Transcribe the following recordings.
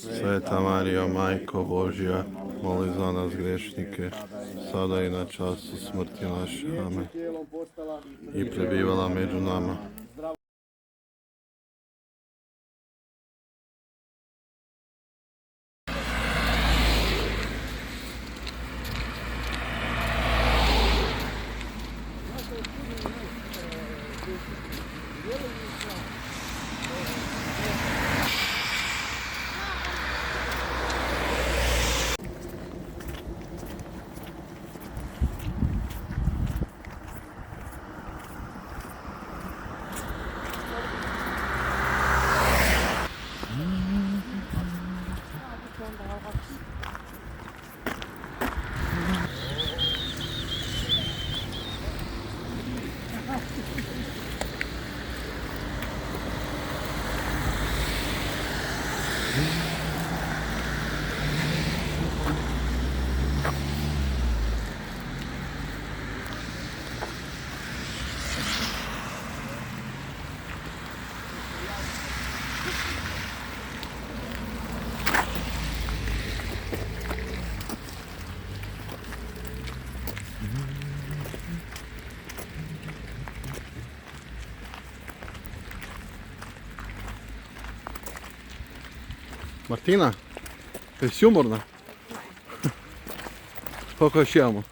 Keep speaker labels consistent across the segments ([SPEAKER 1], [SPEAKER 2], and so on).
[SPEAKER 1] Sveta Marijo, Majko Božja, moli za nas grešnike, sada i na času smrti naše. Amen. I prebivala među nama. Martina, jesi umorna? Koliko još imamo?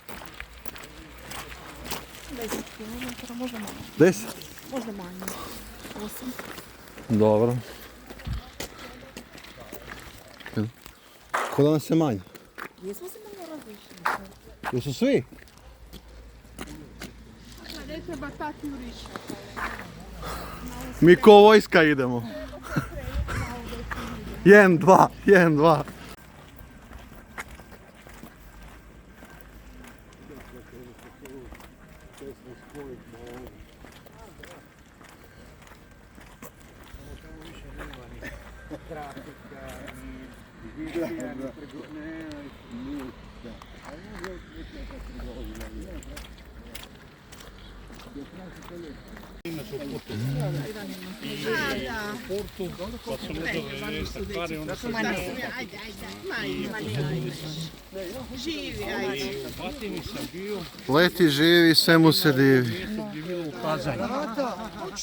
[SPEAKER 2] 10 km, možda manje.
[SPEAKER 1] 10?
[SPEAKER 2] Možda manje. 8.
[SPEAKER 1] Dobro. Ko da nas je manje?
[SPEAKER 2] Jesmo se malo različili.
[SPEAKER 1] Jesu svi?
[SPEAKER 2] Ne treba tati uriš.
[SPEAKER 1] Mi ko vojska idemo. 1, 2, 1, 2. Leti živi, sve mu se divi.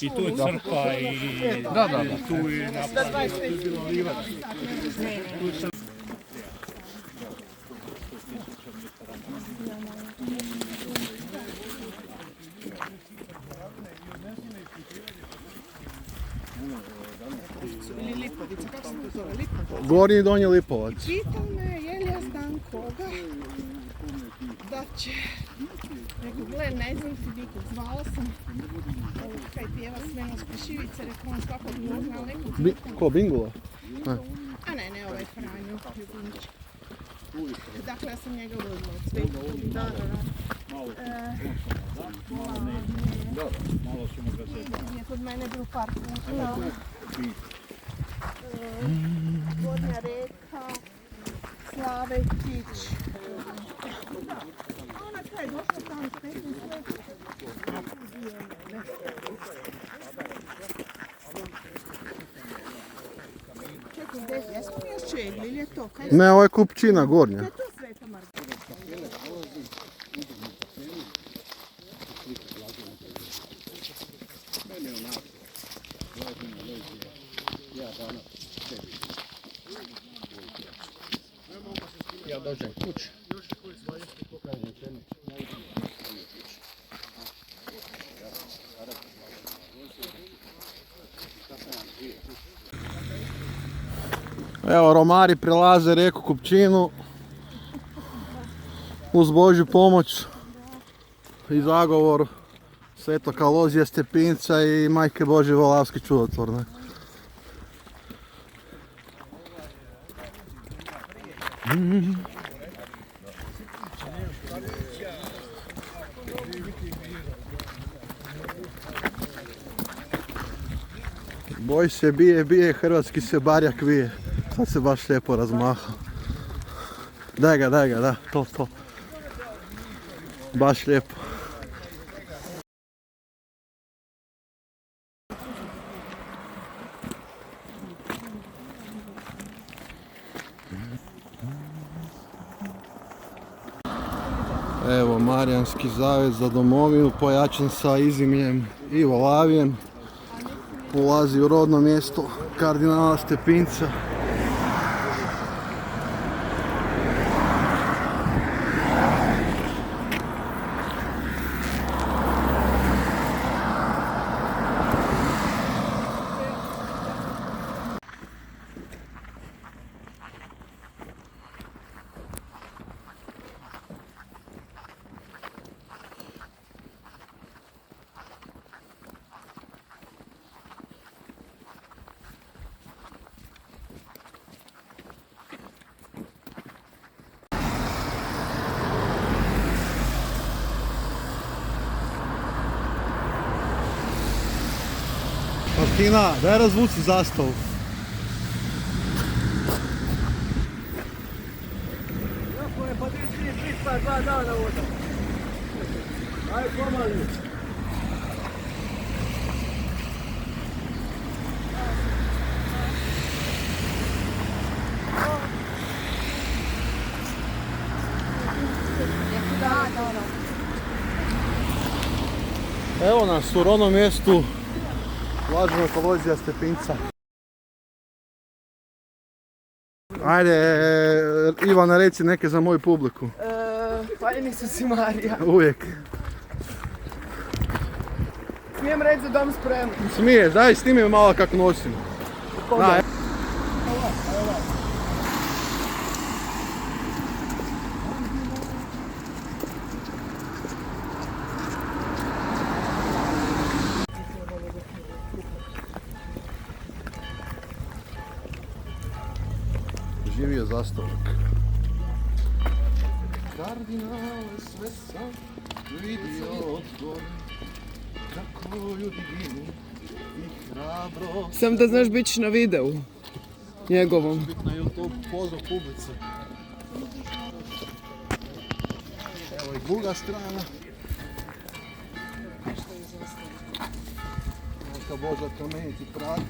[SPEAKER 3] I tu je crkva i tu je napravljeno, tu je bilo livada.
[SPEAKER 1] Gornji i donji Lipovac.
[SPEAKER 2] Pitao me, je li ja znam koga da će, rekao, gle, ne znam ti nikog, zvala sam ovog kaj pjeva Smenost Pišivice, rekao, on svakog ne znao nekog.
[SPEAKER 1] Ko, Bingula? Ne.
[SPEAKER 2] A ne, ovaj Franjo Ljubinić. Dakle, ja sam njega vozila od Svetu. Da. Je kod mene bio par puta. Gornja Reka, Slavetić. Ona kada je došla tamo s 15 let. Čekaj, gdje jesmo mi još čegli ili je to?
[SPEAKER 1] Ne, ovo je Kupčina, gornja.
[SPEAKER 2] Je to Sveta Margareta?
[SPEAKER 3] Ja dođem kući.
[SPEAKER 1] Evo, romari prelaze rijeku Kupčinu uz Božju pomoć i zagovor Svetog Alozija Stepinca i Majke Božje Volavske čudotvorne. Boj se bije, hrvatski se barjak vije. Sad se baš lijepo razmahao. Daj ga, da, to. Baš lijepo. Evo, Marijanski zavjet za domovinu pojačan sa Izimljem i Volavijem. Ulazi u rodno mjesto kardinala Stepinca. Martina, daj razvuci zastavu.
[SPEAKER 4] Pa 2 dana ovdje. Ajde pomali.
[SPEAKER 1] Evo nas u rodnom mjestu Blaženog Alojzija Stepinca. Ajde, Ivana, reci neke za moju publiku.
[SPEAKER 5] Hvaljen Isus i Marija.
[SPEAKER 1] Uvijek.
[SPEAKER 5] Smijem reći za dom spremni.
[SPEAKER 1] Smiješ, daj snimi me malo kako nosim. Da, živio zastavak. Kardinale, sve sam vidio od tvoj, kako ju divinu i hrabro.
[SPEAKER 5] Sam da znaš, bit će na videu njegovom.
[SPEAKER 1] Bit na YouTube, pozdrav publice. Evo i druga strana. Neka Boža promeniti prata.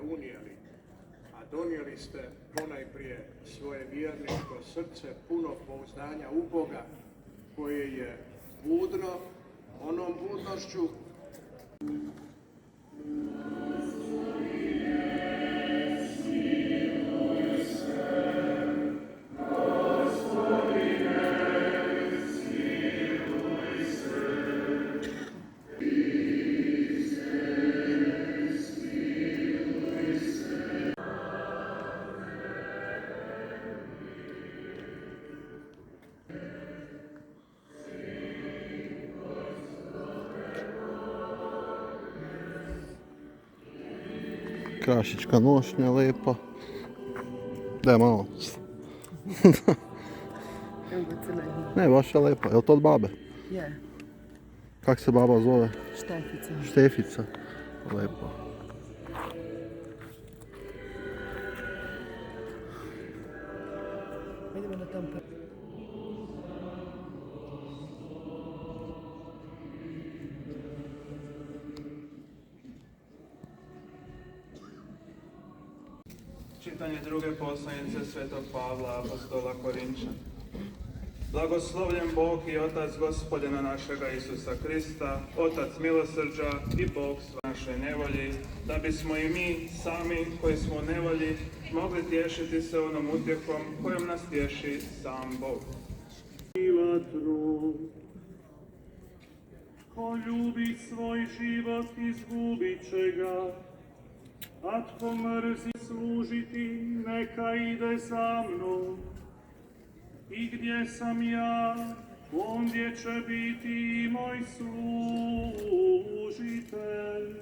[SPEAKER 6] Unijeli, a donijeli ste ponajprije svoje vjerničko srce puno pouzdanja u Boga, koje je budno onom budnošću
[SPEAKER 1] Krašička nošnja lepa. Daj malo. Ne, baš je lepa. Je li to od babe?
[SPEAKER 5] Je,
[SPEAKER 1] Kak se baba zove?
[SPEAKER 5] Štefica.
[SPEAKER 1] Štefica. Lepo.
[SPEAKER 5] Idemo na tom
[SPEAKER 7] Čitanje druge poslanice Svetog Pavla, apostola Korinčana. Blagoslovljen Bog i Otac Gospodina našega Isusa Krista, Otac milosrđa i Bog sve naše nevolji, da bismo i mi sami koji smo u nevolji mogli tješiti se onom utjehom kojom nas tješi sam Bog.
[SPEAKER 8] Ko ljubi svoj život, izgubit će ga, a tko mrzi služiti, neka ide za mnom. I gdje sam ja, ondje će biti i moj služitelj.